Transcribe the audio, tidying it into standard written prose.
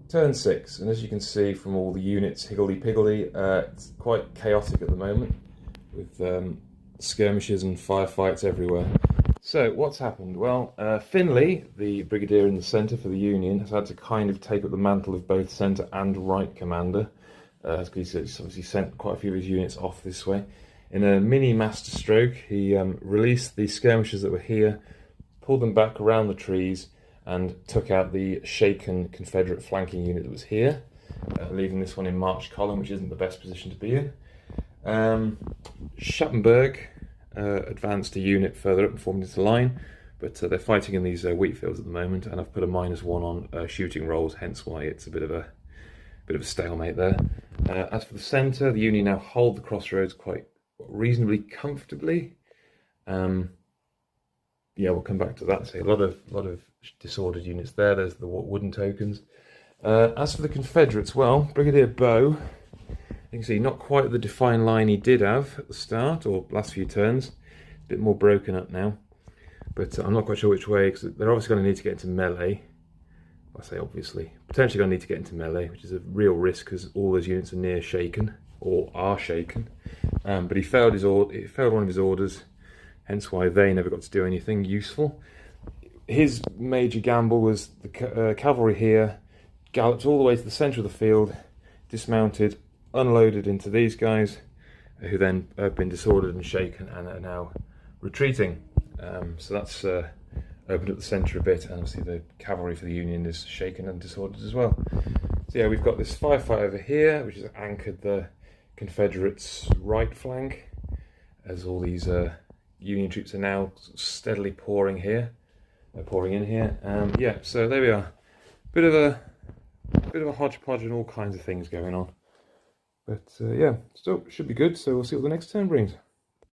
Turn 6, and as you can see from all the units higgledy-piggledy, it's quite chaotic at the moment, with skirmishes and firefights everywhere. So, what's happened? Well, Finley, the brigadier in the centre for the Union, has had to kind of take up the mantle of both centre and right commander. He's obviously sent quite a few of his units off this way. In a mini masterstroke, he released the skirmishers that were here, pulled them back around the trees, and took out the shaken Confederate flanking unit that was here, leaving this one in march column, which isn't the best position to be in. Schappenberg advanced a unit further up and formed into line, but they're fighting in these wheat fields at the moment, and I've put a -1 on shooting rolls, hence why it's a bit of a stalemate there. As for the centre, the Union now hold the crossroads quite reasonably comfortably. Yeah, we'll come back to that. So a lot of disordered units there. There's the wooden tokens. As for the Confederates, well, Brigadier Bow, you can see not quite the defined line he did have at the start or last few turns. A bit more broken up now, but I'm not quite sure which way, because they're obviously going to need to get into melee. I say obviously, potentially going to need to get into melee, which is a real risk because all those units are near shaken or are shaken. But he failed one of his orders. Hence why they never got to do anything useful. His major gamble was the cavalry here galloped all the way to the centre of the field, dismounted, unloaded into these guys, who then have been disordered and shaken and are now retreating. So that's opened up the centre a bit, and obviously the cavalry for the Union is shaken and disordered as well. So yeah, we've got this firefight over here, which has anchored the Confederates' right flank, as all these Union troops are now steadily pouring in here. Yeah, so there we are. Bit of a hodgepodge and all kinds of things going on. But yeah, still should be good. So we'll see what the next turn brings.